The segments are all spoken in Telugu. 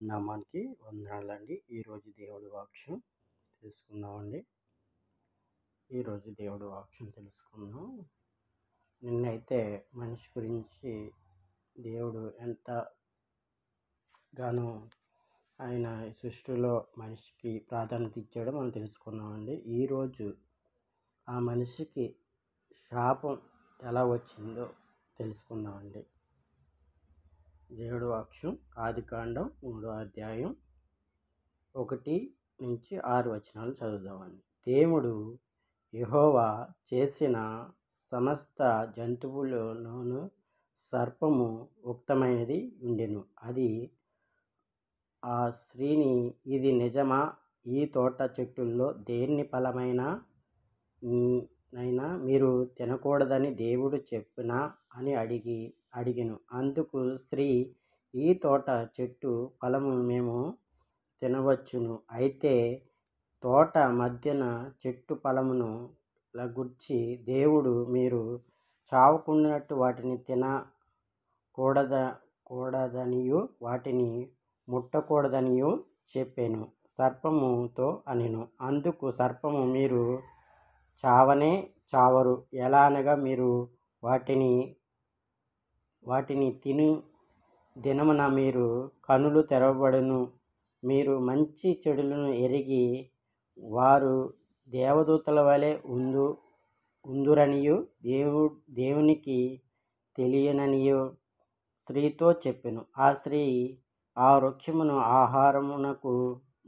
నామానికి వందనాలండి. ఈరోజు దేవుడి వాక్యం తెలుసుకుందామండి. ఈరోజు దేవుడి వాక్యం తెలుసుకుందాం. నిన్నైతే మనిషి గురించి దేవుడు ఎంతగానో ఆయన సృష్టిలో మనిషికి ప్రాధాన్యత ఇచ్చాడో మనం తెలుసుకున్నామండి. ఈరోజు ఆ మనిషికి శాపం ఎలా వచ్చిందో తెలుసుకుందామండి. దేవుడి వాక్యం ఆదికాండం 3వ అధ్యాయం 1-6 వచనాలు చదువుదామండి. దేవుడు యెహోవా చేసిన సమస్త జంతువులలోను సర్పము ఉక్తమైనది ఉండెను. అది ఆ స్త్రీని, ఇది నిజమా? ఈ తోట చెట్టుల్లో దేని ఫలమైనా మీరు తినకూడదని దేవుడు చెప్పునా అని అడిగెను. అందుకు స్త్రీ, ఈ తోట చెట్టు ఫలము మేము తినవచ్చును. అయితే తోట మధ్యన చెట్టు ఫలమును గూర్చి దేవుడు మీరు చావకుండానట్లు వాటిని తినకూడదనియు వాటిని ముట్టకూడదనియు చెప్పెను సర్పముతో అనెను. అందుకు సర్పము, మీరు చావనే చావరు. ఎలా అనగా మీరు వాటిని తిని దినమున మీరు కనులు తెరవబడును. మీరు మంచి చెడులను ఎరిగి వారు దేవదూతల వలె ఉందురనియు దేవునికి తెలియననియు స్త్రీతో చెప్పెను. ఆ స్త్రీ ఆ వృక్షమును ఆహారమునకు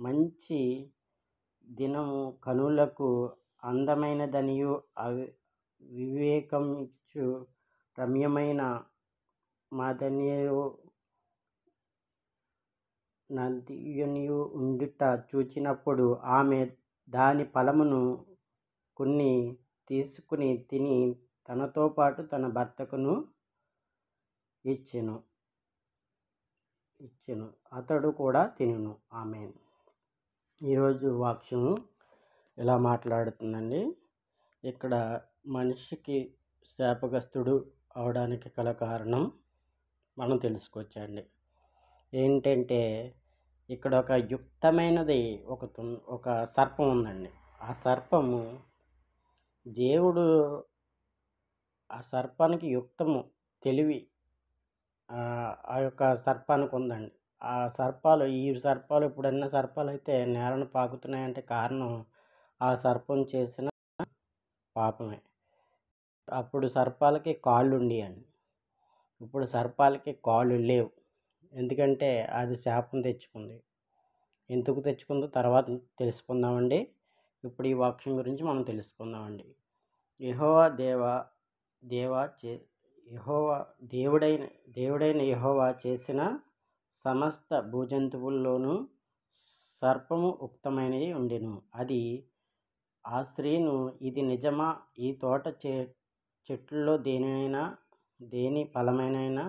మంచి దినము కనులకు అందమైనదనియు వివేకమిచ్చు రమ్యమైన నదియు ఉండుట చూచినప్పుడు ఆమె దాని ఫలమును కొన్ని తీసుకుని తిని తనతో పాటు తన భర్తకును ఇచ్చెను. అతడు కూడా తినెను. ఆమేన్. ఈరోజు వాక్యం ఇలా మాట్లాడుతుందండి. ఇక్కడ మనిషికి శాపగ్రస్తుడు అవడానికి గల కారణం మనం తెలుసుకోవచ్చండి. ఏంటంటే ఇక్కడ ఒక యుక్తమైనది ఒక సర్పం ఉందండి. ఆ సర్పము దేవుడు ఆ సర్పానికి యుక్తము తెలివి ఆ యొక్క సర్పానికి ఉందండి. ఈ సర్పాలు ఇప్పుడున్న సర్పాలు అయితే నేలను పాకుతున్నాయంటే కారణం ఆ సర్పం చేసిన పాపమే. అప్పుడు సర్పాలకి కాళ్ళు ఉండేయండి. ఇప్పుడు సర్పాలకి కాళ్ళు లేవు. ఎందుకంటే అది శాపం తెచ్చుకుంది. ఎందుకు తెచ్చుకుందో తర్వాత తెలుసుకుందామండి. ఇప్పుడు ఈ వాక్యం గురించి మనం తెలుసుకుందామండి. దేవుడైన యెహోవా చేసిన సమస్త భూజంతువుల్లోనూ సర్పము ఉక్తమైనది ఉండెను. అది ఆ స్త్రీను, ఇది నిజమా? ఈ తోట చెట్లలో దేని ఫలమైనా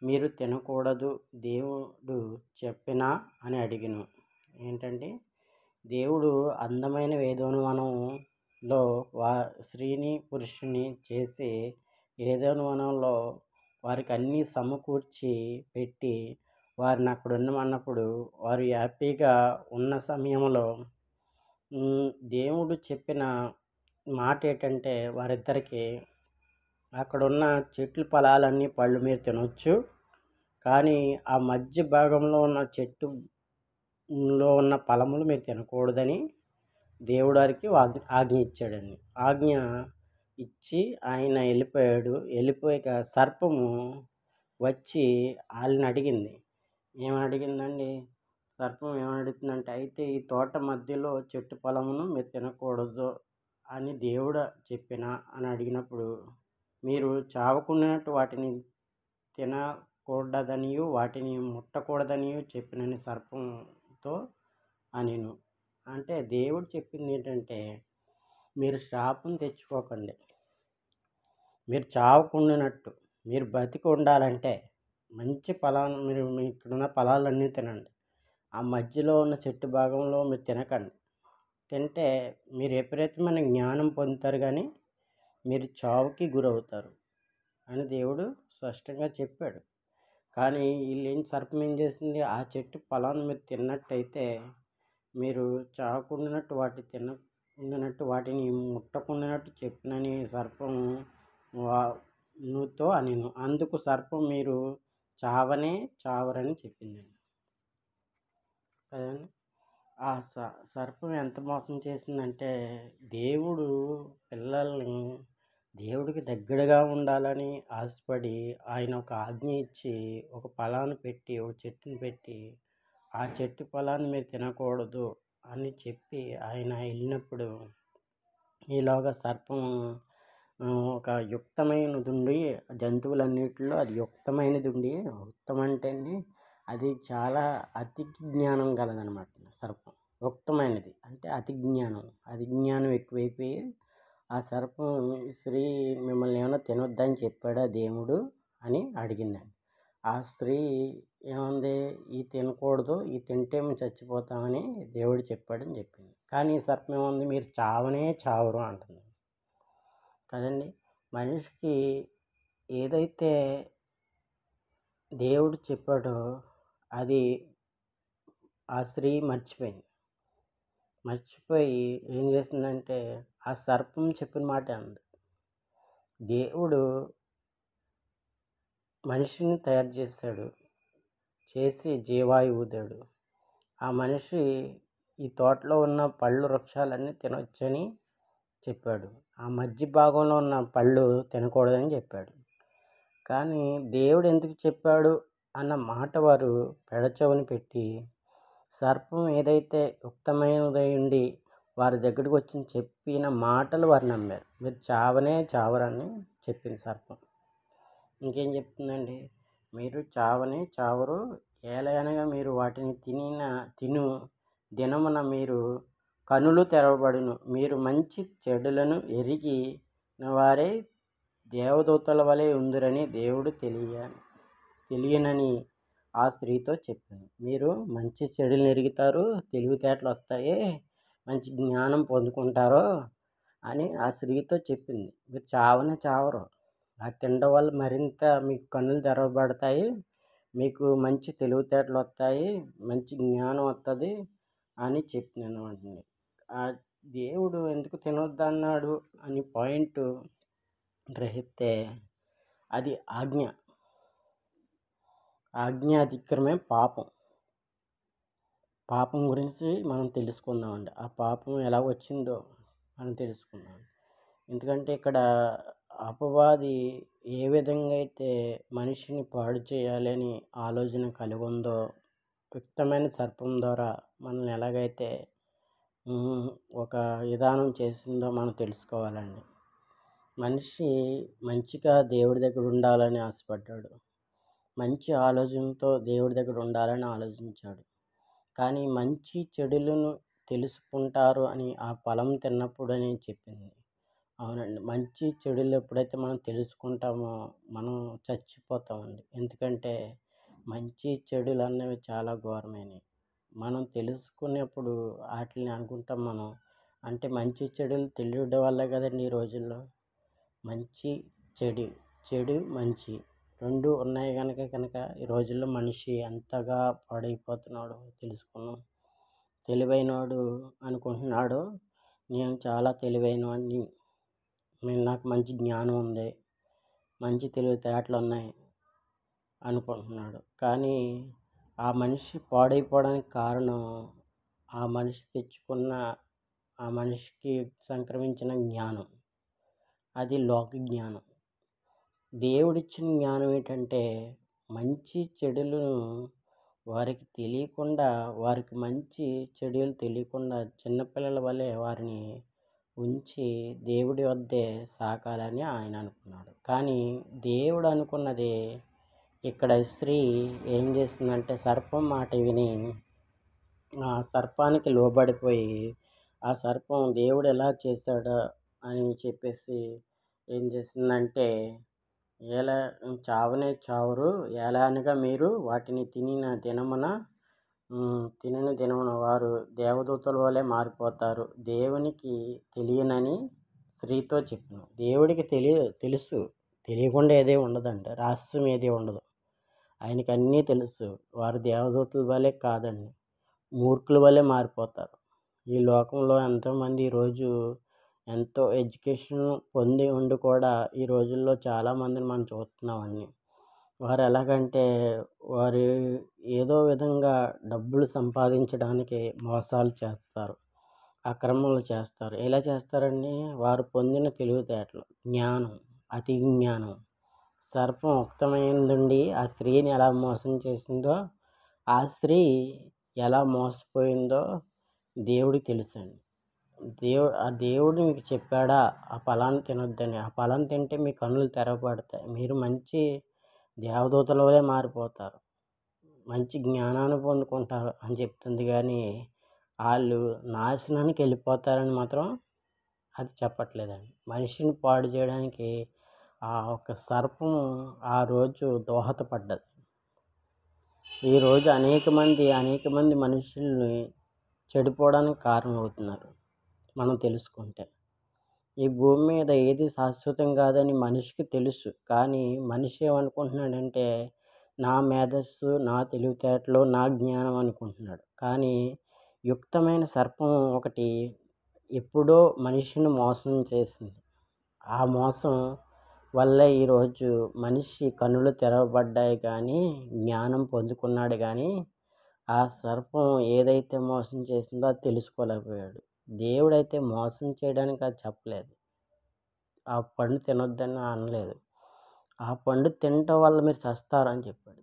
మీరు తినకూడదు దేవుడు చెప్పినా అని అడిగెను. ఏంటంటే దేవుడు అందమైన ఏదోను స్త్రీని పురుషుని చేసి ఏదోను వారికి అన్నీ సమకూర్చి పెట్టి వారిని అక్కడ ఉండమన్నప్పుడు వారు హ్యాపీగా ఉన్న సమయంలో దేవుడు చెప్పిన మాట ఏంటంటే వారిద్దరికి అక్కడున్న చెట్ల ఫలాలన్నీ పళ్ళు మీరు తినొచ్చు, కానీ ఆ మధ్య భాగంలో ఉన్న చెట్టులో ఉన్న ఫలములు మీరు తినకూడదని దేవుడు వారికి ఆజ్ఞ ఇచ్చాడండి. ఆజ్ఞ ఇచ్చి ఆయన వెళ్ళిపోయాడు. వెళ్ళిపోయాక సర్పము వచ్చి వాళ్ళని అడిగింది. ఏమడిగిందండి? సర్పం ఏమడుగుతుందంటే, అయితే ఈ తోట మధ్యలో చెట్టు ఫలమును మీరు తినకూడదు అని దేవుడు చెప్పినా అని అడిగినప్పుడు, మీరు చావకుండానట్టు వాటిని తినకూడదనియు వాటిని ముట్టకూడదనియు చెప్పినని సర్పంతో అనెను. అంటే దేవుడు చెప్పింది ఏంటంటే, మీరు శాపం తెచ్చుకోకండి. మీరు చావకుండానట్టు, మీరు బతికి ఉండాలంటే మంచి ఫలాలు మీరు ఇక్కడున్న ఫలాలన్నీ తినండి. ఆ మధ్యలో ఉన్న చెట్టు భాగంలో మీరు తినకండి. తింటే మీరు విపరీతమైన జ్ఞానం పొందుతారు, కానీ మీరు చావుకి గురవుతారు అని దేవుడు స్పష్టంగా చెప్పాడు. కానీ సర్పం ఏం చేసింది, ఆ చెట్టు ఫలాన్ని మీరు తిన్నట్టయితే మీరు చావకుండానట్టు వాటిని ముట్టకుండానట్టు చెప్పినని సర్పం నుతో అనెను. అందుకు సర్పం మీరు చావనే చావరని చెప్పిందండి కదండి. ఆ సర్పం ఎంత మోసం చేసిందంటే, దేవుడు పిల్లల్ని దేవుడికి దగ్గరగా ఉండాలని ఆశపడి ఆయన ఒక ఆజ్ఞ ఇచ్చి ఒక ఫలాన్ని పెట్టి ఒక చెట్టుని పెట్టి ఆ చెట్టు ఫలాన్ని మీరు తినకూడదు అని చెప్పి ఆయన వెళ్ళినప్పుడు ఈలోగా సర్పం ఒక యుక్తమైనది ఉండి జంతువులన్నిటిలో అది యుక్తమైనది ఉండి, యుక్తం అంటే అండి అది చాలా అతి జ్ఞానం గలదనమాట. సర్పం యుక్తమైనది అంటే అతి జ్ఞానం ఎక్కువైపోయి ఆ సర్పం స్త్రీ మిమ్మల్ని ఏమైనా తినొద్దని చెప్పాడా దేవుడు అని అడిగిందండి. ఆ స్త్రీ ఏముంది, ఈ తినకూడదు, ఈ తింటే మేము చచ్చిపోతామని దేవుడు చెప్పాడని చెప్పింది. కానీ ఈ సర్పం ఏముంది, మీరు చావనే చావరు అంటుంది కదండి. మనిషికి ఏదైతే దేవుడు చెప్పాడో అది ఆ స్త్రీ మర్చిపోయి ఏం చేసిందంటే ఆ సర్పం చెప్పిన మాట అంది. దేవుడు మనిషిని తయారు చేసి జీవాయువు ఊదాడు. ఆ మనిషి ఈ తోటలో ఉన్న పళ్ళు వృక్షాలన్నీ తినొచ్చని చెప్పాడు. ఆ మధ్య భాగంలో ఉన్న పళ్ళు తినకూడదని చెప్పాడు. కానీ దేవుడు ఎందుకు చెప్పాడు అన్న మాట వారు పెడచెవిన పెట్టి సర్పం ఏదైతే యుక్తమైనదై ఉండి వారి దగ్గరికి వచ్చి చెప్పిన మాటలు వారు నమ్మారు. మీరు చావనే చావరని చెప్పింది సర్పం. ఇంకేం చెప్తుందండి, మీరు చావనే చావరు, ఏలయనగా మీరు వాటిని తిను దినమున మీరు కనులు తెరవబడును, మీరు మంచి చెడులను ఎరిగిన వారే దేవదూతల వలె ఉందిరని దేవుడు తెలియనని ఆ స్త్రీతో చెప్పింది. మీరు మంచి చెడులను ఎరుగుతారు, తెలివితేటలు వస్తాయి, మంచి జ్ఞానం పొందుకుంటారు అని ఆ స్త్రీతో చెప్పింది. మీరు చావనే చావరు, అది తినడం వల్ల మరింత మీకు కన్నులు తెరవబడతాయి, మీకు మంచి తెలివితేటలు వస్తాయి, మంచి జ్ఞానం వస్తుంది అని చెప్పినాను అంటుంది. ఆ దేవుడు ఎందుకు తినొద్దన్నాడు అని పాయింట్ గ్రహిస్తే అది ఆజ్ఞ అతిక్రమే పాపం గురించి మనం తెలుసుకుందామండి. ఆ పాపం ఎలా వచ్చిందో మనం తెలుసుకుందాం. ఎందుకంటే ఇక్కడ అపవాది ఏ విధంగా అయితే మనిషిని పాడు చేయాలని ఆలోచన కలిగి ఉందో, యుక్తమైన సర్పం ద్వారా మనల్ని ఎలాగైతే ఒక విధానం చేసిందో మనం తెలుసుకోవాలండి. మనిషి మంచిగా దేవుడి దగ్గర ఉండాలని ఆశపడ్డాడు, మంచి ఆలోచనతో దేవుడి దగ్గర ఉండాలని ఆలోచించాడు. కానీ మంచి చెడులను తెలుసుకుంటారు అని ఆ ఫలం తిన్నప్పుడు అని చెప్పింది. అవునండి, మంచి చెడులు ఎప్పుడైతే మనం తెలుసుకుంటామో మనం చచ్చిపోతామండి. ఎందుకంటే మంచి చెడులు అన్నవి చాలా ఘోరమైనవి. మనం తెలుసుకునేప్పుడు వాటిని అనుకుంటాం మనం, అంటే మంచి చెడులు తెలియడం వల్లే కదండి ఈ రోజుల్లో మంచి చెడు మంచి రెండు ఉన్నాయి కనుక ఈ రోజుల్లో మనిషి ఎంతగా పాడైపోతున్నాడో తెలుసుకున్నాం. తెలివైనవాడు అనుకుంటున్నాడు, నేను చాలా తెలివైనవాడిని, నాకు మంచి జ్ఞానం ఉంది, మంచి తెలివితేటలు ఉన్నాయి అనుకుంటున్నాడు. కానీ ఆ మనిషి పాడైపోవడానికి కారణం ఆ మనిషికి సంక్రమించిన జ్ఞానం, అది లోక జ్ఞానం. దేవుడిచ్చిన జ్ఞానం ఏంటంటే మంచి చెడులను వారికి తెలియకుండా, వారికి మంచి చెడులు తెలియకుండా చిన్నపిల్లల వలె వారిని ఉంచి దేవుడి వద్దే సాకాలని ఆయన అనుకున్నాడు. కానీ దేవుడు అనుకున్నది ఇక్కడ స్త్రీ ఏం చేసిందంటే సర్పం మాట విని ఆ సర్పానికి లోబడిపోయి ఆ సర్పం దేవుడు ఎలా చేశాడో అని చెప్పేసి ఏం చేసిందంటే, చావనే చావరు, ఎలా అనగా మీరు వాటిని తినని దినమున వారు దేవదూతల వలె మారిపోతారు, దేవునికి తెలియనని స్త్రీతో చెప్పాను. దేవుడికి తెలుసు, తెలియకుండా ఏదే ఉండదండి, రహస్యం ఏది ఉండదు. ఆయనకి అన్నీ తెలుసు. వారు దేవదూతల వలె కాదండి, మూర్ఖుల వలె మారిపోతారు. ఈ లోకంలో ఎంతోమంది ఈరోజు ఎంతో ఎడ్యుకేషన్ పొంది ఉండి కూడా ఈ రోజుల్లో చాలామందిని మనం చూస్తున్నామండి. వారు ఎలాగంటే వారు ఏదో విధంగా డబ్బులు సంపాదించడానికి మోసాలు చేస్తారు, అక్రమాలు చేస్తారు. ఎలా చేస్తారండి? వారు పొందిన తెలివితేటలు, జ్ఞానం, అతి జ్ఞానం. సర్పం ఉక్తమైందండి ఆ స్త్రీని ఎలా మోసం చేసిందో, ఆ స్త్రీ ఎలా మోసపోయిందో దేవుడికి తెలుసండి. ఆ దేవుడు మీకు చెప్పాడా ఆ ఫలాన్ని తినొద్దని? ఆ ఫలం తింటే మీ కన్నులు తెరవబడతాయి, మీరు మంచి దేవదూతల వలె మారిపోతారు, మంచి జ్ఞానాన్ని పొందుకుంటారు అని చెప్తుంది. కానీ వాళ్ళు నాశనానికి వెళ్ళిపోతారని మాత్రం అది చెప్పట్లేదండి. మనిషిని పాడు చేయడానికి ఆ ఒక సర్పం ఆ రోజు దోహదపడ్డది. ఈరోజు అనేక మంది మనుషుల్ని చెడిపోవడానికి కారణమవుతున్నారు. మనం తెలుసుకుంటే ఈ భూమి మీద ఏది శాశ్వతం కాదని మనిషికి తెలుసు. కానీ మనిషి ఏమనుకుంటున్నాడంటే నా మేధస్సు, నా తెలివితేటలు, నా జ్ఞానం అనుకుంటున్నాడు. కానీ యుక్తమైన సర్పం ఒకటి ఎప్పుడో మనిషిని మోసం చేసింది. ఆ మోసం వల్ల ఈరోజు మనిషి కన్నులు తెరవబడ్డాయి, కానీ జ్ఞానం పొందుకున్నాడు. కానీ ఆ సర్పం ఏదైతే మోసం చేసిందో అది తెలుసుకోలేకపోయాడు. దేవుడైతే మోసం చేయడానికి అది చెప్పలేదు, ఆ పండు తినొద్దని అనలేదు. ఆ పండు తినటం వల్ల మీరు చస్తారు అని చెప్పాడు.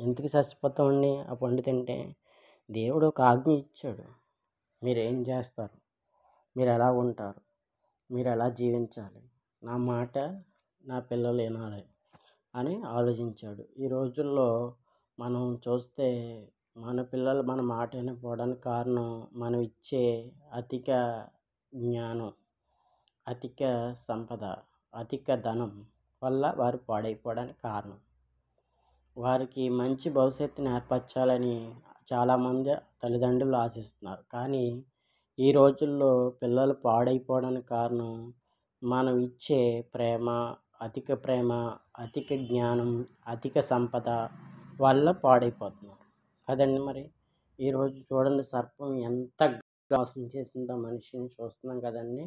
ఎందుకు చచ్చిపోతామండి ఆ పండు తింటే? దేవుడు ఒక ఆజ్ఞ ఇచ్చాడు, మీరు ఏం చేస్తారు, మీరు ఎలా ఉంటారు, మీరు ఎలా జీవించాలి, నా మాట నా పిల్లలు వినాలి అని ఆలోచించాడు. ఈ రోజుల్లో మనం చూస్తే మన పిల్లలు మన మాట వినకపోవడానికి కారణం మనం ఇచ్చే అధిక జ్ఞానం, అధిక సంపద, అధిక ధనం వల్ల వారు పాడైపోవడానికి కారణం. వారికి మంచి భవిష్యత్తుని ఏర్పరచాలని చాలామంది తల్లిదండ్రులు ఆశిస్తున్నారు. కానీ ఈ రోజుల్లో పిల్లలు పాడైపోవడానికి కారణం మనం ఇచ్చే ప్రేమ, అధిక జ్ఞానం, అధిక సంపద వల్ల పాడైపోతున్నారు కదండి. మరి ఈరోజు చూడండి సర్పం ఎంత మోసం చేసిందో మనిషిని చూస్తున్నాం కదండి.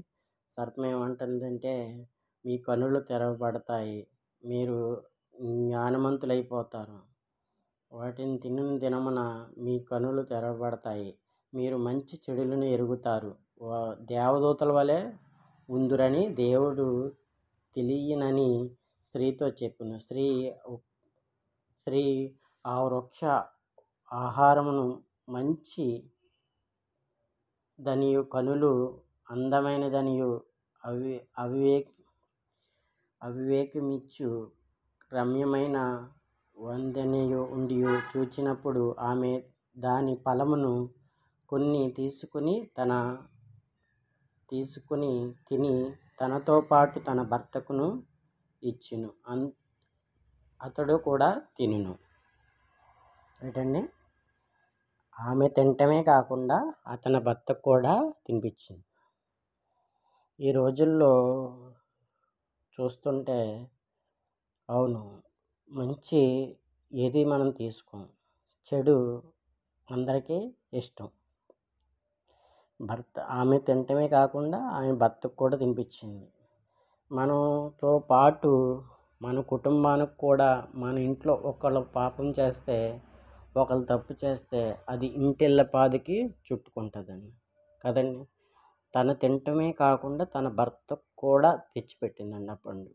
సర్పం ఏమంటుందంటే మీ కనులు తెరవబడతాయి, మీరు జ్ఞానవంతులైపోతారు, వాటిని తినిన దినమున మీ కనులు తెరవబడతాయి, మీరు మంచి చెడులను ఎరుగుతారు, దేవదూతల వలె ఉందురని దేవుడు తెలియనని స్త్రీతో చెప్పిన. స్త్రీ ఆ వృక్ష ఆహారమును మంచి దనియు కనులు అందమైనదనియు అవివేకమిచ్చు రమ్యమైన వందనియు ఉండియు చూచినప్పుడు ఆమె దాని ఫలమును కొన్ని తిని తనతో పాటు తన భర్తకును ఇచ్చును, అతడు కూడా తినును. ఏంటండి? ఆమె తినటమే కాకుండా అతని భర్తకు కూడా తినిపించింది. ఈ రోజుల్లో చూస్తుంటే అవును, మంచి ఏది మనం తీసుకోం, చెడు అందరికీ ఇష్టం. ఆమె తినటమే కాకుండా ఆమె భర్తకు కూడా తినిపించింది. మనతో పాటు మన కుటుంబానికి కూడా, మన ఇంట్లో ఒకళ్ళు పాపం చేస్తే, ఒకళ్ళు తప్పు చేస్తే అది ఇంటిల్లపాదికి చుట్టుకుంటుందండి కదండి. తను తినటమే కాకుండా తన భర్తకు కూడా తెచ్చిపెట్టిందండి ఆ పండు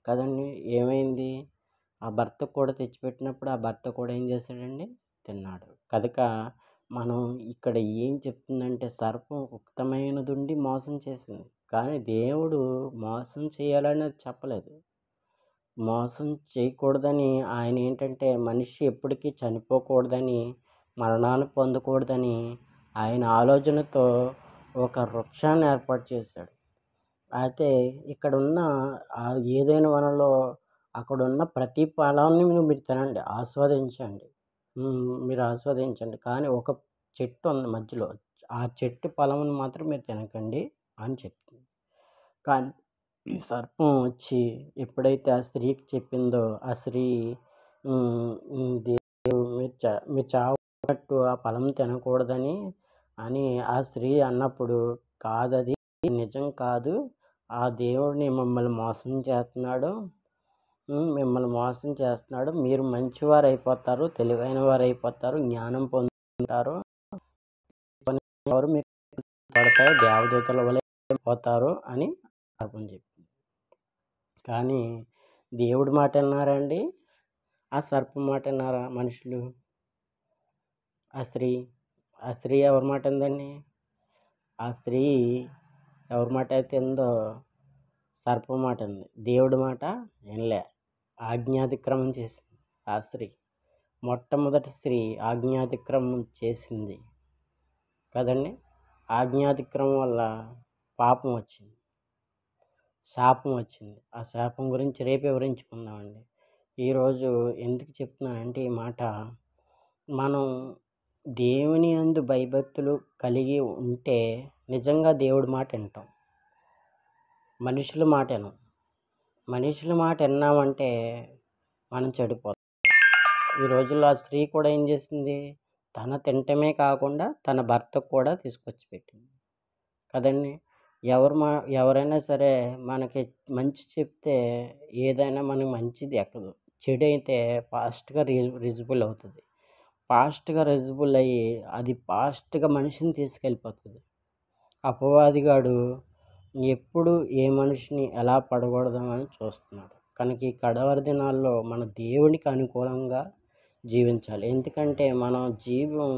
కదండి. ఏమైంది? ఆ భర్తకు కూడా తెచ్చిపెట్టినప్పుడు ఆ భర్త కూడా ఏం చేశాడండి? తిన్నాడు. కనుక మనం ఇక్కడ ఏం చెప్తుందంటే సర్పం ఉక్తమైనదుండి మోసం చేసింది, కానీ దేవుడు మోసం చేయాలని చెప్పలేదు. మోసం చేయకూడదని ఆయన ఏంటంటే మనిషి ఎప్పటికీ చనిపోకూడదని, మరణాన్ని పొందకూడదని ఆయన ఆలోచనతో ఒక వృక్షాన్ని ఏర్పాటు చేశాడు. అయితే ఇక్కడున్న ఏదైనా వనంలో అక్కడున్న ప్రతి ఫలాన్ని మీరు తినండి, ఆస్వాదించండి, మీరు ఆస్వాదించండి. కానీ ఒక చెట్టు ఉంది మధ్యలో, ఆ చెట్టు ఫలమును మాత్రం మీరు తినకండి అని చెప్తుంది. కానీ ఈ సర్పం వచ్చి ఎప్పుడైతే ఆ స్త్రీకి చెప్పిందో ఆ స్త్రీ మీరు చావట్టు ఆ ఫలం తినకూడదని అని ఆ స్త్రీ అన్నప్పుడు, కాదది నిజం కాదు, ఆ దేవుడిని మిమ్మల్ని మోసం చేస్తున్నాడు, మిమ్మల్ని మోసం చేస్తున్నాడు, మీరు మంచివారు అయిపోతారు, తెలివైన వారు అయిపోతారు, జ్ఞానం పొందుతారు, ఎవరు మీకు పడతాయి, దేవదూతల వలె పోతారు అని సర్పం చెప్పింది. కానీ దేవుడి మాట విన్నారండి? ఆ సర్పం మాట విన్నారా మనుషులు? ఆ స్త్రీ ఎవరి మాట ఉందండి? ఆ స్త్రీ ఎవరి మాట అయితే ఉందో సర్పం మాట ఉంది, దేవుడి మాట వినలే, ఆజ్ఞాతిక్రమం చేసింది. ఆ స్త్రీ మొట్టమొదటి స్త్రీ ఆజ్ఞాతిక్రమం చేసింది కదండి. ఆజ్ఞాతిక్రమం వల్ల పాపం వచ్చింది, శాపం వచ్చింది. ఆ శాపం గురించి రేపు వివరించుకుందామండి. ఈరోజు ఎందుకు చెప్తున్నానంటే ఈ మాట, మనం దేవుని యందు భయభక్తులు కలిగి ఉంటే నిజంగా దేవుడి మాట వింటాం, మనుషుల మాట వినం. మనుషుల మాట విన్నామంటే మనం చెడిపోతాం. ఈ రోజుల్లో ఆ స్త్రీ కూడా ఏం చేసింది, తన తినటమే కాకుండా తన భర్తకు కూడా తీసుకొచ్చి పెట్టింది కదండి. ఎవరైనా సరే మనకి మంచి చెప్తే ఏదైనా మనకి మంచిది ఎక్కదు, చెడు అయితే ఫాస్ట్గా రిజిబుల్ అవుతుంది. ఫాస్ట్గా రిజిబుల్ అయ్యి అది ఫాస్ట్గా మనిషిని తీసుకెళ్ళిపోతుంది. అపవాదిగాడు ఎప్పుడు ఏ మనిషిని ఎలా పడగొడదామని చూస్తున్నాడు. కనుక ఈ కడవరి దినాల్లో మన దేవునికి అనుకూలంగా జీవించాలి. ఎందుకంటే మన జీవం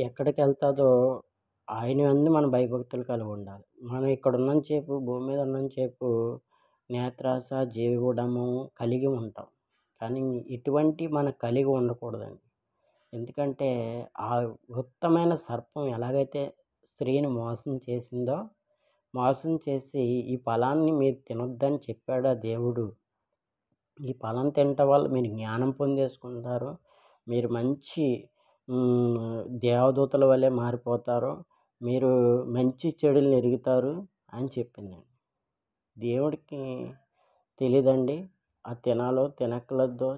ఎక్కడికి వెళ్తుందో ఆయన యందు మన భయభక్తులు కలిగి ఉండాలి. మనం ఇక్కడ ఉన్నంతసేపు, భూమి మీద ఉన్నంతసేపు నేత్రాస, జీవడము కలిగి ఉంటాం. కానీ ఇటువంటి మనం కలిగి ఉండకూడదండి. ఎందుకంటే ఆ ఉత్తమైన సర్పం ఎలాగైతే స్త్రీని మోసం చేసి ఈ ఫలాన్ని మీరు తినొద్దని చెప్పాడా దేవుడు, ఈ ఫలం తినటం వల్ల మీరు జ్ఞానం పొందేసుకుంటారు, మీరు మంచి దేవదూతల వలె మారిపోతారు, మీరు మంచి చెడులను ఎరుగుతారు అని చెప్పిందండి. దేవుడికి తెలీదండి అది తినాలో తినకూడదో,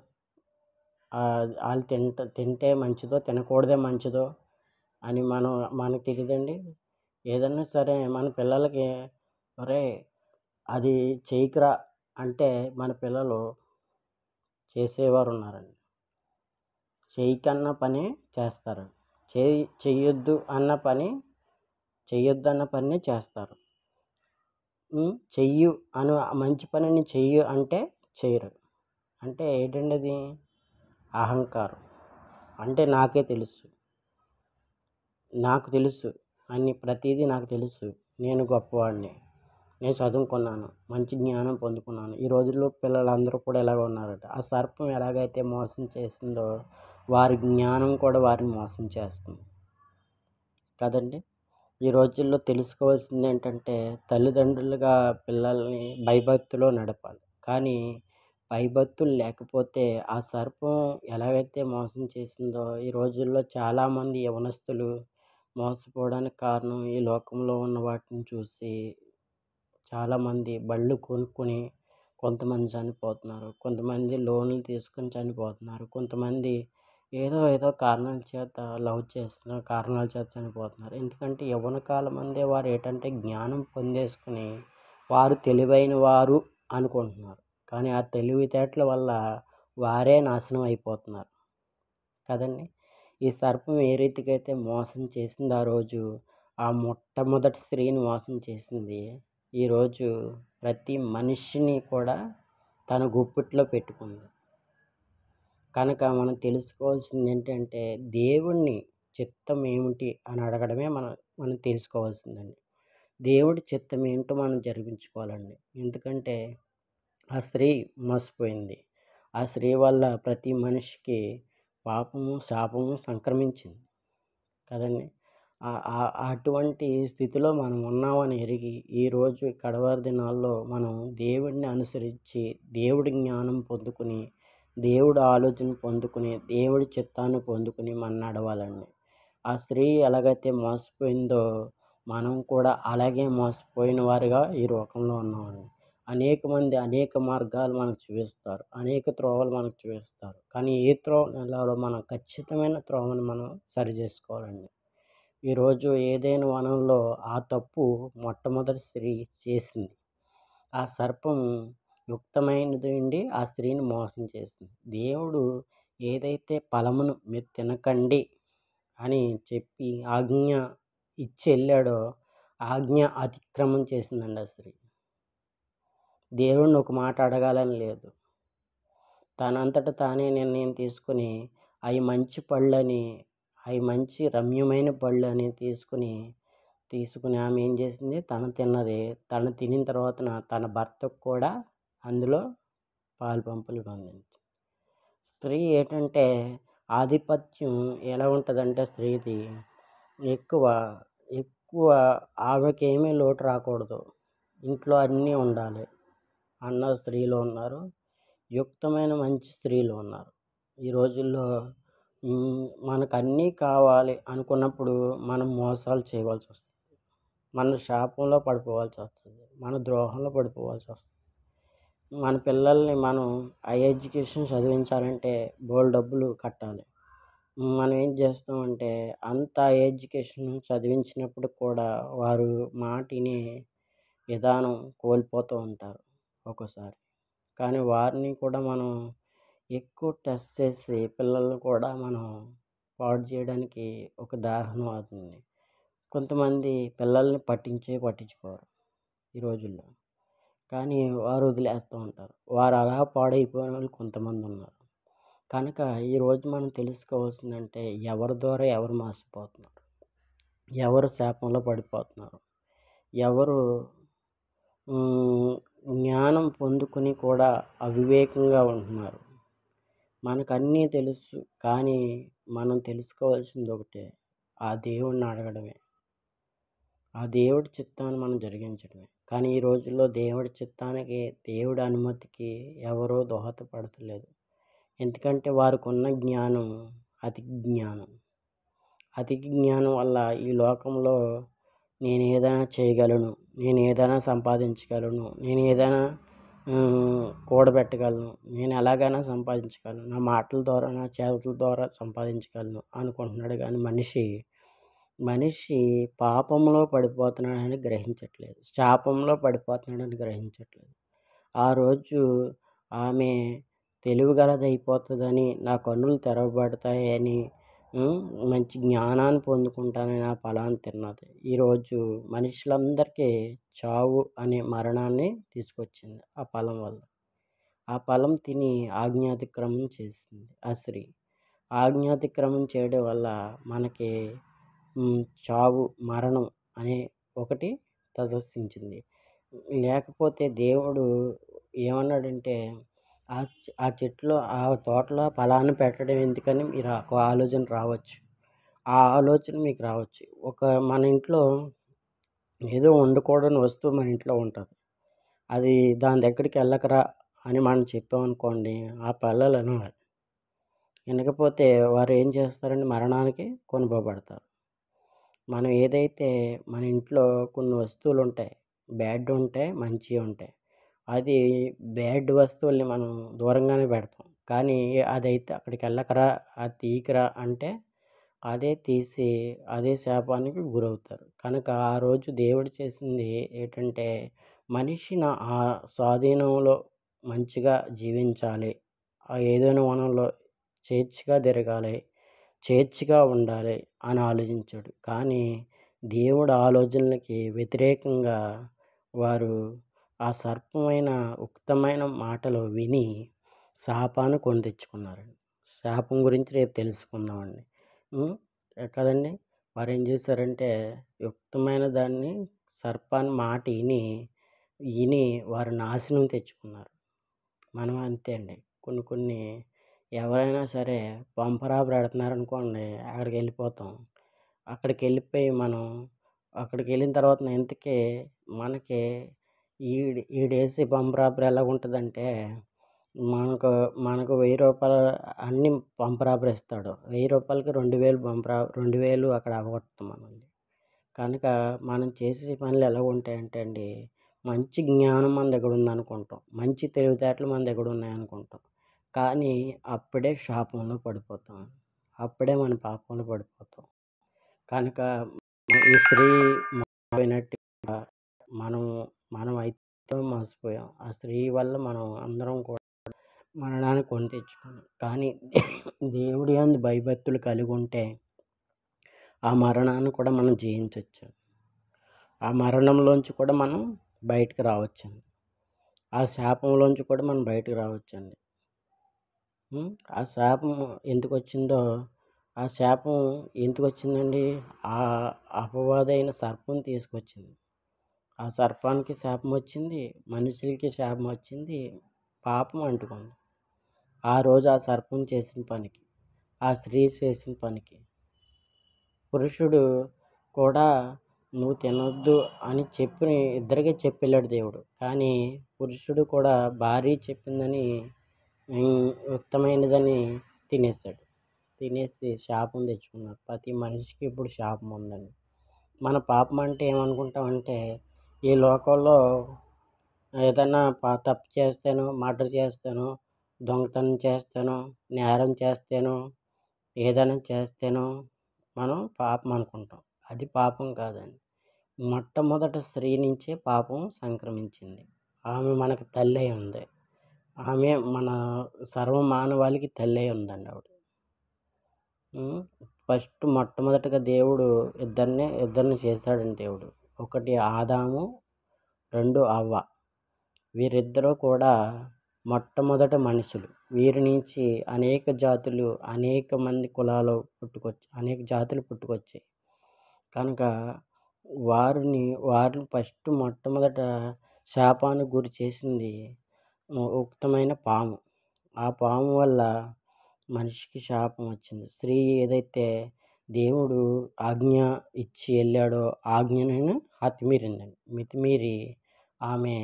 వాళ్ళు తింటే మంచిదో తినకూడదే మంచిదో అని మనకు తెలియదండి. ఏదన్నా సరే మన పిల్లలకి ఒరే అది చేయకురా అంటే మన పిల్లలు చేసేవారు ఉన్నారండి. చేయకన్న పని చేస్తారు, చెయ్యొద్దు అన్న పని చేస్తారు. చెయ్యు మంచి పనిని చెయ్యు అంటే చేయరు. అంటే ఏంటండి అది? అహంకారం. అంటే నాకు తెలుసు ప్రతిదీ నాకు తెలుసు, నేను గొప్పవాడిని, నేను చదువుకున్నాను, మంచి జ్ఞానం పొందుకున్నాను. ఈ రోజుల్లో పిల్లలందరూ కూడా ఎలాగ ఉన్నారట. ఆ సర్పం ఎలాగైతే మోసం చేసిందో వారి జ్ఞానం కూడా వారిని మోసం చేస్తుంది కదండి. ఈ రోజుల్లో తెలుసుకోవాల్సింది ఏంటంటే తల్లిదండ్రులుగా పిల్లల్ని భయభక్తిలో నడపాలి. కానీ భయభక్తులు లేకపోతే ఆ సర్పం ఎలాగైతే మోసం చేసిందో ఈ రోజుల్లో చాలామంది యవనస్తులు మోసపోవడానికి కారణం ఈ లోకంలో ఉన్న వాటిని చూసి చాలామంది బళ్ళు కొనుక్కొని కొంతమంది చనిపోతున్నారు, కొంతమంది లోన్లు తీసుకొని చనిపోతున్నారు, కొంతమంది ఏదో కారణాల చేత లవ్ చేస్తున్న కారణాల చేత చనిపోతున్నారు. ఎందుకంటే యవ్వన కాలం అందే వారు ఏంటంటే జ్ఞానం పొందేసుకుని వారు తెలివైన వారు అనుకుంటున్నారు. కానీ ఆ తెలివితేటల వల్ల వారే నాశనం అయిపోతున్నారు కదండి. ఈ సర్పం ఏ రీతిగా అయితే మోసం చేసింది ఆ రోజు, ఆ మొట్టమొదటి స్త్రీని మోసం చేసింది, ఈరోజు ప్రతి మనిషిని కూడా తన గుప్పిట్లో పెట్టుకుంది. కనుక మనం తెలుసుకోవాల్సింది ఏంటంటే దేవుణ్ణి చిత్తం ఏమిటి అని అడగడమే మనం తెలుసుకోవాల్సిందండి. దేవుడి చిత్తం ఏంటో మనం జరిపించుకోవాలండి. ఎందుకంటే ఆ స్త్రీ మోసపోయింది. ఆ స్త్రీ వల్ల ప్రతి మనిషికి పాపము, శాపము సంక్రమించింది కదండి. అటువంటి స్థితిలో మనం ఉన్నామని ఎరిగి ఈరోజు కడవరి దినాల్లో మనం దేవుడిని అనుసరించి దేవుడి జ్ఞానం పొందుకుని, దేవుడి ఆలోచన పొందుకుని, దేవుడి చిత్తాన్ని పొందుకుని మనం నడవాలండి. ఆ స్త్రీ ఎలాగైతే మోసపోయిందో మనం కూడా అలాగే మోసపోయిన వారిగా ఈ లోకంలో ఉన్నామండి. అనేక మంది అనేక మార్గాలు మనకు చూపిస్తారు. అనేక త్రోవలు మనకు చూపిస్తారు. కానీ ఏ త్రోవను ఎళ్ళాలో మనం ఖచ్చితమైన త్రోవను మనం సరిజేసుకోవాలండి. ఈరోజు ఏదైనా వనంలో ఆ తప్పు మొట్టమొదటి స్త్రీ చేసింది. ఆ సర్పం యుక్తమైనది ఉండి ఆ స్త్రీని మోసం చేసింది. దేవుడు ఏదైతే ఫలమును మీరు తినకండి అని చెప్పి ఆజ్ఞ ఇచ్చి వెళ్ళాడో, ఆజ్ఞ అతిక్రమం చేసిందండి ఆ స్త్రీ. దేవుడిని ఒక మాట అడగాలని లేదు. తనంతట తానే నిర్ణయం తీసుకొని అవి మంచి పళ్ళని, అవి మంచి రమ్యమైన పళ్ళని తీసుకుని ఆమె ఏం చేసింది, తను తిన్నది. తను తినిన తర్వాతన తన భర్తకు కూడా అందులో పాలు పంపులు పొందింది. స్త్రీ ఏంటంటే ఆధిపత్యం ఎలా ఉంటుందంటే స్త్రీది ఎక్కువ ఎక్కువ ఆమెకేమీ లోటు రాకూడదు, ఇంట్లో అన్నీ ఉండాలి అన్న స్త్రీలు ఉన్నారు. యుక్తమైన మంచి స్త్రీలు ఉన్నారు. ఈ రోజుల్లో మనకు అన్నీ కావాలి అనుకున్నప్పుడు మనం మోసాలు చేయవలసి వస్తుంది. మన శాపంలో పడిపోవాల్సి వస్తుంది. మన ద్రోహంలో పడిపోవాల్సి వస్తుంది. మన పిల్లల్ని మనం హై ఎడ్యుకేషన్ చదివించాలంటే బోలెడు డబ్బులు కట్టాలి. మనం ఏం చేస్తామంటే అంత హై ఎడ్యుకేషన్ చదివించినప్పుడు కూడా వారు మాట వినే విధానం కోల్పోతూ ఉంటారు ఒక్కోసారి. కానీ వారిని కూడా మనం ఎక్కువ టెస్ట్ చేసి పిల్లల్ని కూడా మనం పాడు చేయడానికి ఒక దాహనం అవుతుంది. కొంతమంది పిల్లల్ని పట్టించుకోరు ఈ రోజుల్లో. కానీ వారు వదిలేస్తూ ఉంటారు. వారు అలా పాడైపోయిన వాళ్ళు కొంతమంది ఉన్నారు. కనుక ఈరోజు మనం తెలుసుకోవాల్సిందంటే ఎవరి ద్వారా ఎవరు మోసపోతున్నారు, ఎవరు శాపంలో పడిపోతున్నారు, ఎవరు జ్ఞానం పొందుకుని కూడా అవివేకంగా ఉంటున్నారు. మనకన్నీ తెలుసు, కానీ మనం తెలుసుకోవాల్సింది ఒకటే, ఆ దేవుడిని అడగడమే, ఆ దేవుడి చిత్తాన్ని మనం జరిగించడమే. కానీ ఈ రోజుల్లో దేవుడి చిత్తానికి, దేవుడి అనుమతికి ఎవరూ దోహదపడతలేదు. ఎందుకంటే వారికి ఉన్న జ్ఞానం అతి జ్ఞానం. అతి జ్ఞానం వల్ల ఈ లోకంలో నేను ఏదైనా చేయగలను, నేను ఏదైనా సంపాదించగలను, నేను ఏదైనా కూడబెట్టగలను, నేను ఎలాగైనా సంపాదించగలను, నా మాటల ద్వారా నా చేతుల ద్వారా సంపాదించగలను అనుకుంటున్నాడు. కానీ మనిషి పాపంలో పడిపోతున్నాడని గ్రహించట్లేదు, శాపంలో పడిపోతున్నాడని గ్రహించట్లేదు. ఆ రోజు ఆమె తెలివిగలదైపోతుందని, నా కన్నులు తెరవబడతాయని, మంచి జ్ఞానాన్ని పొందుకుంటానని ఆ ఫలాన్ని తిన్నది. ఈరోజు మనుషులందరికీ చావు అనే మరణాన్ని తీసుకొచ్చింది ఆ ఫలం వల్ల. ఆ ఫలం తిని ఆజ్ఞాతిక్రమం చేసింది ఆ స్త్రీ. ఆజ్ఞాతిక్రమం చేయడం వల్ల మనకి చావు, మరణం అనే ఒకటి తటస్థించింది. లేకపోతే దేవుడు ఏమన్నాడంటే ఆ చెట్లో, ఆ తోటలో ఫలాన్ని పెట్టడం ఎందుకని మీరు ఒక ఆలోచన రావచ్చు. ఆ ఆలోచన మీకు రావచ్చు. మన ఇంట్లో ఏదో వండకూడని వస్తువు మన ఇంట్లో ఉంటుంది. అది దాని దగ్గరికి వెళ్ళకరా అని మనం చెప్పామనుకోండి, ఆ పిల్లలు వినాలి. వినకపోతే వారు ఏం చేస్తారంటే మరణానికి కొనుక్కోబడతారు. మనం ఏదైతే మన ఇంట్లో కొన్ని వస్తువులు ఉంటాయి, బ్యాడ్ ఉంటాయి, మంచివి ఉంటాయి. అది బ్యాడ్ వస్తువుల్ని మనం దూరంగానే పెడతాం. కానీ అదైతే అక్కడికి వెళ్ళకరా, అది తీయకరా అంటే అదే తీసి అదే శాపానికి గురవుతారు. కనుక ఆ రోజు దేవుడు చేసింది ఏంటంటే మనిషిని ఆ స్వాధీనంలో మంచిగా జీవించాలి, ఆ ఏదైనా వనంలో స్వేచ్ఛగా తిరగాలి, స్వేచ్ఛగా ఉండాలి అని ఆలోచించాడు. కానీ దేవుడి ఆలోచనలకి వ్యతిరేకంగా వారు ఆ సర్పమైన ఉక్తమైన మాటలు విని శాపాన్ని కొని తెచ్చుకున్నారండి. శాపం గురించి రేపు తెలుసుకుందామండి కదండి. వారు ఏం చేశారంటే యుక్తమైన దాన్ని, సర్పాన్ని మాట విని వారు నాశనం తెచ్చుకున్నారు. మనం అంతే అండి. కొన్ని ఎవరైనా సరే పంపరా పెడుతున్నారనుకోండి, అక్కడికి వెళ్ళిపోతాం. అక్కడికి వెళ్ళిన తర్వాత ఇంతకీ మనకి ఈడేసి పంపరాబరి ఎలా ఉంటుందంటే మనకు 1000 రూపాయలు అన్ని పంపరాబరి ఇస్తాడు. 1000 రూపాయలకి 2000 అక్కడ అవగొడతాం మనల్ని. కనుక మనం చేసే పనులు ఎలా ఉంటాయంటే అండి, మంచి జ్ఞానం మన దగ్గర ఉందనుకుంటాం. మంచి తెలివితేటలు మన దగ్గర ఉన్నాయనుకుంటాం. కానీ అప్పుడే శాపంలో పడిపోతాం. అప్పుడే మన పాపంలో పడిపోతాం. కనుక ఈ స్త్రీ మోసపోయినట్టుగా మనం మనమైతే మోసపోయాం. ఆ స్త్రీ వల్ల మనం అందరం కూడా మరణాన్ని కొని తెచ్చుకున్నాం. కానీ దేవుడి యందు భయభక్తులు కలిగి ఉంటే ఆ మరణాన్ని కూడా మనం జయించొచ్చు. ఆ మరణంలోంచి కూడా మనం బయటకు రావచ్చండి. ఆ శాపంలోంచి కూడా మనం బయటకు రావచ్చండి. ఆ శాపం ఎందుకొచ్చిందో, ఆ శాపం ఎందుకొచ్చిందండి? ఆ అపవాదైన సర్పం తీసుకొచ్చింది. ఆ సర్పానికి శాపం వచ్చింది, మనుషులకి శాపం వచ్చింది, పాపం అంటుకుంది. ఆ రోజు ఆ సర్పం చేసిన పనికి, ఆ స్త్రీ చేసిన పనికి పురుషుడు కూడా నువ్వు తినొద్దు అని చెప్పి ఇద్దరికీ చెప్పెళ్ళాడు దేవుడు. కానీ పురుషుడు కూడా భార్య చెప్పిందని యుక్తమైనదని తినేసాడు. తినేసి శాపం తెచ్చుకున్నాడు. ప్రతి మనిషికి ఇప్పుడు శాపం ఉందండి. మన పాపం అంటే ఏమనుకుంటామంటే, ఈ లోకంలో ఏదన్నా తప్పు చేస్తాను, మర్డర్ చేస్తాను, దొంగతనం చేస్తాను, నేరం చేస్తాను, ఏదైనా చేస్తాను మనం పాపం అనుకుంటాం. అది పాపం కాదండి. మొట్టమొదట స్త్రీ నుంచే పాపం సంక్రమించింది. ఆమె మనకు తల్లై ఉంది. ఆమె మన సర్వ మానవాళికి తల్లై ఉందండి ఆవిడ. మొట్టమొదటగా దేవుడు ఇద్దరిని చేశాడండి దేవుడు. ఒకటి ఆదాము, 2 అవ్వ. వీరిద్దరూ కూడా మొట్టమొదట మనుషులు. వీరి నుంచి అనేక జాతులు, అనేక మంది కులాలు అనేక జాతులు పుట్టుకొచ్చాయి. కనుక వారిని మొట్టమొదట శాపానికి గురి చేసింది ఉక్తమైన పాము. ఆ పాము వల్ల మనిషికి శాపం వచ్చింది. స్త్రీ ఏదైతే దేవుడు ఆజ్ఞ ఇచ్చి వెళ్ళాడో ఆజ్ఞను మితిమీరిందండి. మితిమీరి ఆమె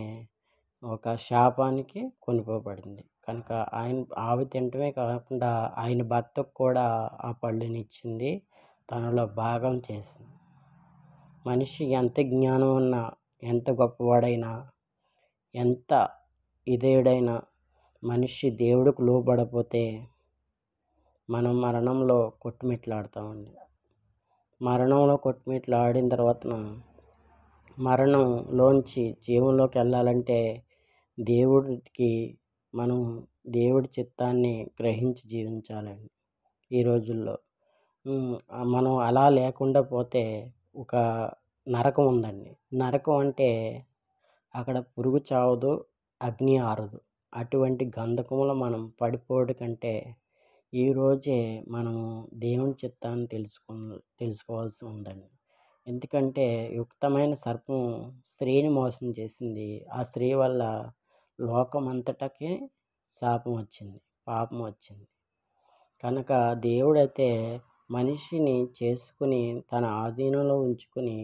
ఒక శాపానికి కొనిపోబడింది. కనుక ఆమె తినటమే కాకుండా ఆయన భర్తకు కూడా ఆ పళ్ళునిచ్చింది. తనలో భాగం చేసింది. మనిషి ఎంత జ్ఞానం ఉన్నా, ఎంత గొప్పవాడైనా, ఎంత ఇదేడైనా మనిషి దేవుడికి లోబడపోతే మనం మరణంలో కొట్టుమిట్లాడతామండి. మరణంలో కొట్టుమిట్లాడిన తర్వాతన మరణంలోంచి జీవంలోకి వెళ్ళాలంటే మనం దేవుడి చిత్తాన్ని గ్రహించి జీవించాలండి ఈ రోజుల్లో. మనం అలా లేకుండా పోతే ఒక నరకం ఉందండి. నరకం అంటే అక్కడ పురుగు చావదు, అగ్ని ఆరదు. అటువంటి గంధకంలో మనం పడిపోవడం కంటే ఈరోజే మనము దేవుని చిత్తాన్ని తెలుసుకోవాల్సి ఉందండి. ఎందుకంటే యుక్తమైన సర్పం స్త్రీని మోసం చేసింది. ఆ స్త్రీ వల్ల లోకమంతటికి శాపం వచ్చింది, పాపం వచ్చింది. కనుక దేవుడైతే మనిషిని చేసుకుని తన ఆధీనంలో ఉంచుకుని,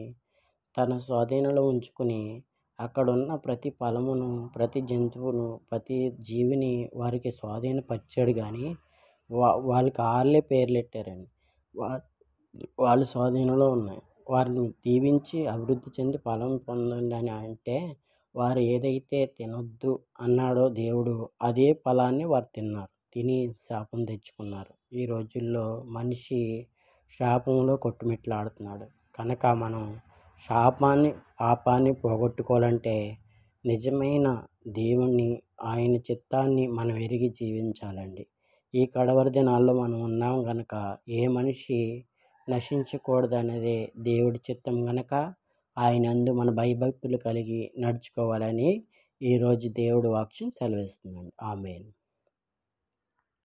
తన స్వాధీనంలో ఉంచుకుని అక్కడున్న ప్రతి ఫలమును, ప్రతి జంతువును, ప్రతి జీవిని వారికి స్వాధీనపరిచాడు. కానీ వాళ్ళకి వాళ్ళే పేర్లెట్టారండి. వాళ్ళ స్వాధీనంలో ఉన్నాయి. వారిని దీవించి అభివృద్ధి చెంది ఫలం పొందండి అని అంటే వారు ఏదైతే తినొద్దు అన్నాడో దేవుడు, అదే ఫలాన్ని వారు తిన్నారు. తిని శాపం తెచ్చుకున్నారు. ఈ రోజుల్లో మనిషి శాపంలో కొట్టుమిట్లాడుతున్నాడు. కనుక మనం పాపాన్ని పోగొట్టుకోవాలంటే నిజమైన దేవుణ్ణి, ఆయన చిత్తాన్ని మనం ఎరిగి జీవించాలండి. ఈ కడవరి దినాల్లో మనం ఉన్నాం గనక ఏ మనిషి నశించకూడదనేదే దేవుడి చిత్తం గనక ఆయనందు మన భయభక్తులు కలిగి నడుచుకోవాలని ఈరోజు దేవుడి వాక్యం సెలవిస్తుందండి. ఆమేన్.